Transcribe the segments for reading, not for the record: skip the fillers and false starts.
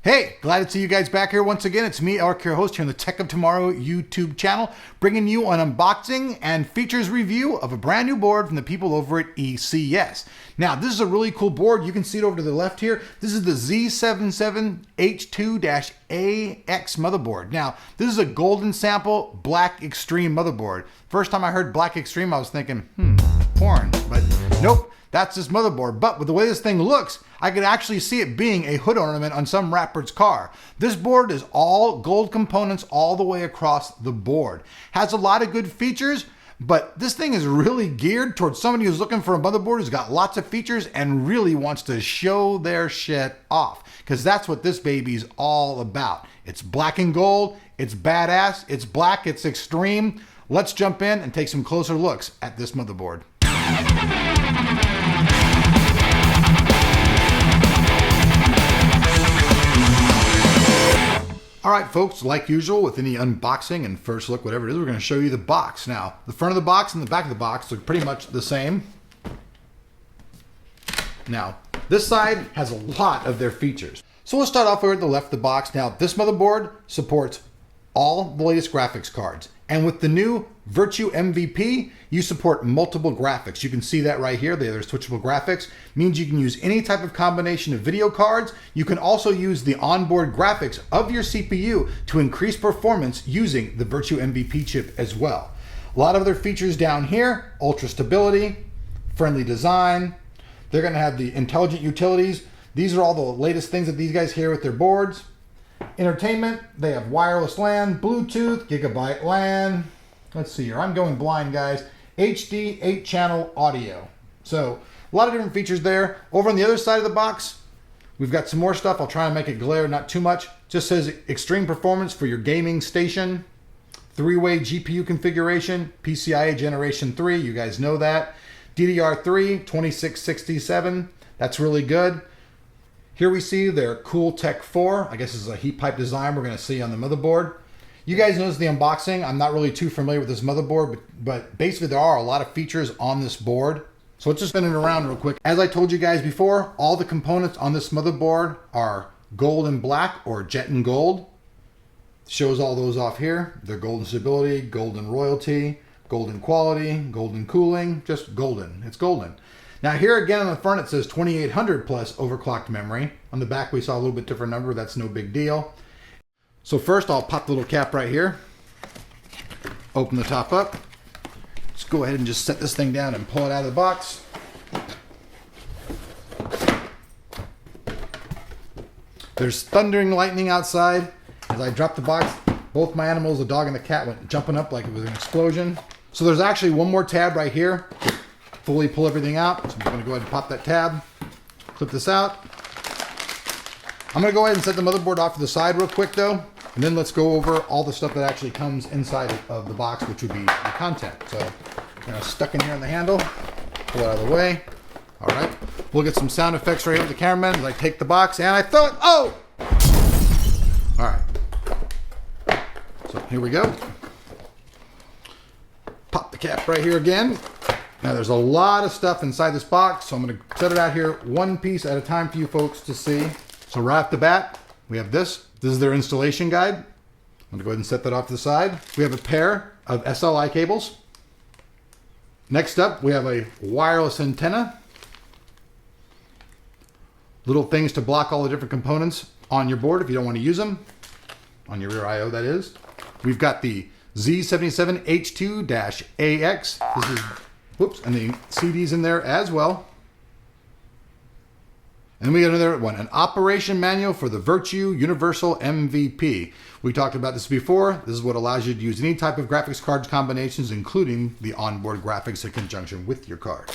Hey, glad to see you guys back here once again. It's me, Eric, your host here on the Tech of Tomorrow YouTube channel, bringing you an unboxing and features review of a brand new board from the people over at ECS. Now, this is a really cool board. You can see it over to the left here. This is the Z77H2-AX motherboard. Now, this is a golden sample black extreme motherboard. First time I heard black extreme, I was thinking, porn, but nope. That's this motherboard, but with the way this thing looks, I could actually see it being a hood ornament on some rapper's car. This board is all gold components all the way across the board. Has a lot of good features, but this thing is really geared towards somebody who's looking for a motherboard who's got lots of features and really wants to show their shit off, because that's what this baby's all about. It's black and gold, it's badass, it's black, it's extreme. Let's jump in and take some closer looks at this motherboard. All right, folks, like usual with any unboxing and first look, whatever it is, we're going to show you the box. Now, the front of the box and the back of the box look pretty much the same. Now, this side has a lot of their features. So we'll start off over at the left of the box. Now, this motherboard supports all the latest graphics cards. And with the new Virtue MVP, you support multiple graphics. You can see that right here. There's switchable graphics. Means you can use any type of combination of video cards. You can also use the onboard graphics of your CPU to increase performance using the Virtue MVP chip as well. A lot of other features down here: ultra stability, friendly design. They're going to have the intelligent utilities. These are all the latest things that these guys hear with their boards. Entertainment, they have wireless LAN, Bluetooth, gigabyte LAN. Let's see here, I'm going blind, guys. HD 8-channel audio. So a lot of different features there. Over on the other side of the box, we've got some more stuff. I'll try and make it glare, not too much. Just says extreme performance for your gaming station. 3-way GPU configuration, PCIe Generation 3, you guys know that. DDR3, 2667, that's really good. Here we see their Cool Tech 4. I guess this is a heat pipe design we're going to see on the motherboard. You guys noticed the unboxing. I'm not really too familiar with this motherboard, but basically there are a lot of features on this board. So let's just spin it around real quick. As I told you guys before, all the components on this motherboard are gold and black or jet and gold. Shows all those off here. They're golden stability, golden royalty, golden quality, golden cooling, just golden. It's golden. Now here again on the front it says 2800 plus overclocked memory. On the back we saw a little bit different number. That's no big deal. So first I'll pop the little cap right here. Open the top up. Let's go ahead and just set this thing down and pull it out of the box. There's thundering lightning outside. As I dropped the box, both my animals, the dog and the cat, went jumping up like it was an explosion. So there's actually one more tab right here. Fully pull everything out. So I'm going to go ahead and pop that tab, clip this out. I'm going to go ahead and set the motherboard off to the side real quick though, and then let's go over all the stuff that actually comes inside of the box, which would be the content. So kind of stuck in here on the handle, pull it out of the way. All right, we'll get some sound effects right here with the cameraman as I take the box, and I thought, oh! All right, so here we go. Pop the cap right here again. Now there's a lot of stuff inside this box, so I'm going to set it out here one piece at a time for you folks to see. So right off the bat, we have this. This is their installation guide. I'm going to go ahead and set that off to the side. We have a pair of SLI cables. Next up, we have a wireless antenna. Little things to block all the different components on your board if you don't want to use them. On your rear I/O, that is. We've got the Z77H2-AX. This is... Whoops, and the CD's in there as well. And then we got another one, an operation manual for the Virtue Universal MVP. We talked about this before. This is what allows you to use any type of graphics cards combinations, including the onboard graphics in conjunction with your card.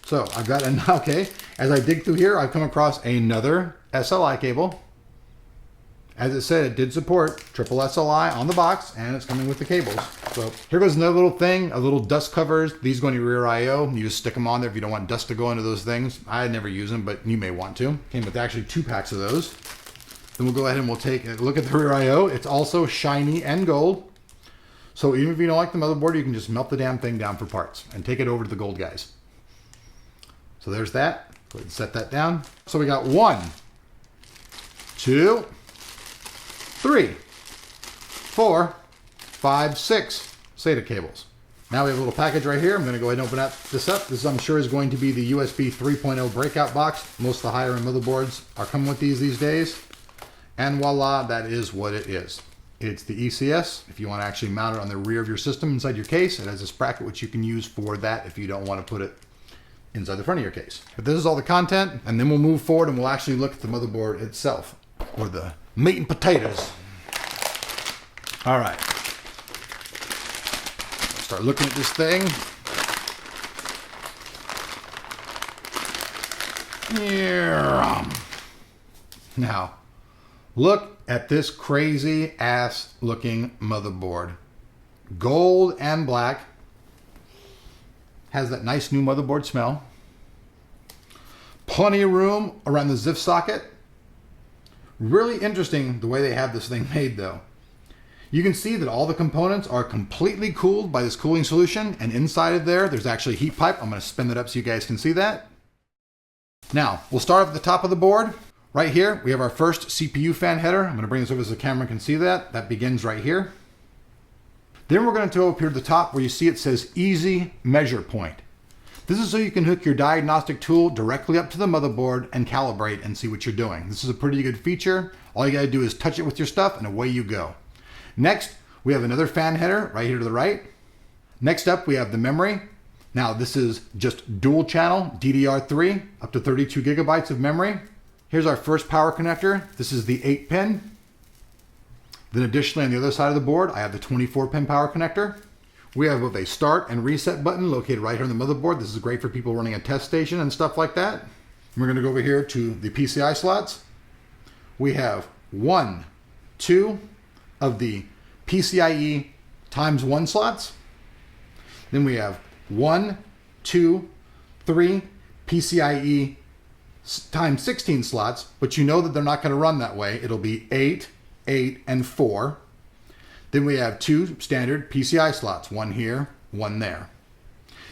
So I've got an, okay, as I dig through here, I've come across another SLI cable. As it said, it did support triple SLI on the box, and it's coming with the cables. So here goes another little thing, a little dust covers. These go on your rear I/O. You just stick them on there if you don't want dust to go into those things. I never use them, but you may want to. Came with actually 2 packs of those. Then we'll go ahead and we'll take a look at the rear I/O. It's also shiny and gold. So even if you don't like the motherboard, you can just melt the damn thing down for parts and take it over to the gold guys. So there's that. Go ahead and set that down. So we got one 2, 3, 4, 5, 6 SATA cables. Now we have a little package right here. I'm going to go ahead and open this up. This, I'm sure, is going to be the USB 3.0 breakout box. Most of the higher end motherboards are coming with these days. And voila, that is what it is. It's the ECS. If you want to actually mount it on the rear of your system inside your case, it has this bracket which you can use for that if you don't want to put it inside the front of your case. But this is all the content, and then we'll move forward and we'll actually look at the motherboard itself, or the meat and potatoes. All right. Start looking at this thing. Now, look at this crazy ass looking motherboard. Gold and black. Has that nice new motherboard smell. Plenty of room around the ZIF socket. Really interesting the way they have this thing made though. You can see that all the components are completely cooled by this cooling solution, and inside of there's actually a heat pipe. I'm going to spin that up so you guys can see that. Now, we'll start up at the top of the board. Right here, we have our first CPU fan header. I'm going to bring this over so the camera can see that. That begins right here. Then we're going to go up here to the top where you see it says Easy Measure Point. This is so you can hook your diagnostic tool directly up to the motherboard and calibrate and see what you're doing. This is a pretty good feature. All you got to do is touch it with your stuff and away you go. Next, we have another fan header right here to the right. Next up, we have the memory. Now, this is just dual channel DDR3, up to 32 gigabytes of memory. Here's our first power connector. This is the 8-pin. Then additionally, on the other side of the board, I have the 24-pin power connector. We have both a start and reset button located right here on the motherboard. This is great for people running a test station and stuff like that. We're going to go over here to the PCI slots. We have 1, 2 of the PCIe ×1 slots. Then we have 1, 2, 3 PCIe ×16 slots, but you know that they're not going to run that way. It'll be 8, 8, and 4. Then we have 2 standard PCI slots, 1 here, 1 there.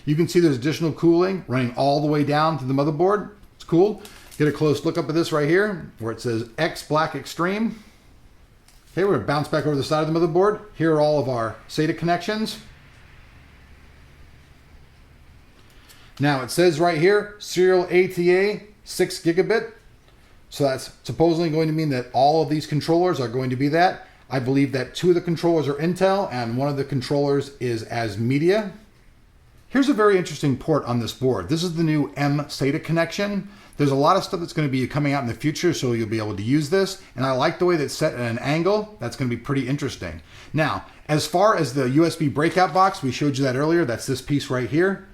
You can see there's additional cooling running all the way down to the motherboard. It's cool. Get a close look up at this right here where it says X Black Extreme. Okay, we're going to bounce back over the side of the motherboard. Here are all of our SATA connections. Now it says right here, serial ATA 6 gigabit. So that's supposedly going to mean that all of these controllers are going to be that. I believe that 2 of the controllers are Intel and 1 of the controllers is as media. Here's a very interesting port on this board. This is the new M SATA connection. There's a lot of stuff that's going to be coming out in the future, so you'll be able to use this. And I like the way that's set at an angle. That's going to be pretty interesting. Now, as far as the USB breakout box, we showed you that earlier. That's this piece right here.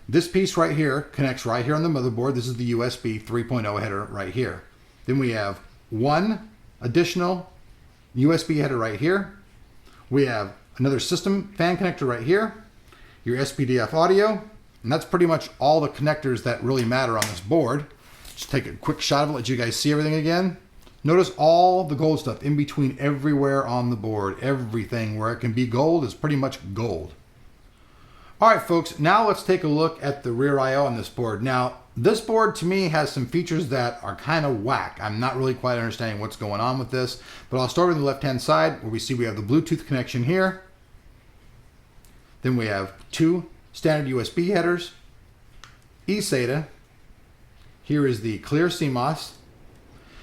This piece right here connects right here on the motherboard. This is the USB 3.0 header right here. Then we have 1 additional USB header right here. We have another system fan connector right here. Your SPDF audio. And that's pretty much all the connectors that really matter on this board. Just take a quick shot of it, let you guys see everything again. Notice all the gold stuff in between everywhere on the board. Everything where it can be gold is pretty much gold. All right, folks, now let's take a look at the rear I/O on this board. Now, this board to me has some features that are kind of whack. I'm not really quite understanding what's going on with this, but I'll start with the left-hand side where we see we have the Bluetooth connection here. Then we have 2 standard USB headers, eSATA. Here is the clear CMOS.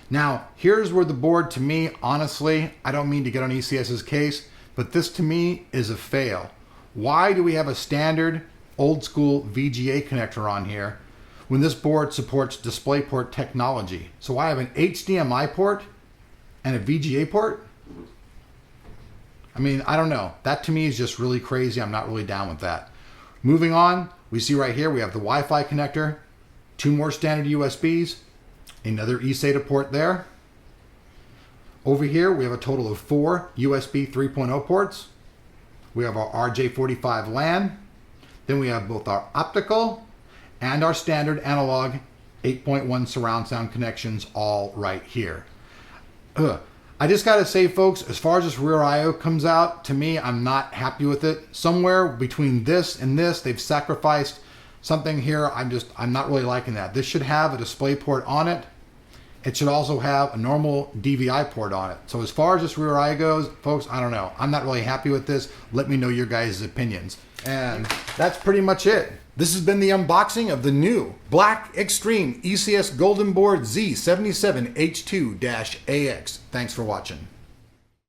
Now, here's where the board, to me, honestly, I don't mean to get on ECS's case, but this to me is a fail. Why do we have a standard old school VGA connector on here when this board supports DisplayPort technology? So I have an HDMI port and a VGA port? I mean, I don't know. That to me is just really crazy. I'm not really down with that. Moving on, we see right here we have the Wi-Fi connector, 2 more standard USBs, another eSATA port there. Over here we have a total of 4 USB 3.0 ports. We have our RJ45 LAN. Then we have both our optical and our standard analog 8.1 surround sound connections all right here. I just gotta say, folks, as far as this rear I/O comes out, to me, I'm not happy with it. Somewhere between this and this, they've sacrificed something here. I'm not really liking that. This should have a display port on it. It should also have a normal DVI port on it. So as far as this rear eye goes, folks, I don't know. I'm not really happy with this. Let me know your guys' opinions. And that's pretty much it. This has been the unboxing of the new Black Extreme ECS Golden Board Z77H2-AX. Thanks for watching.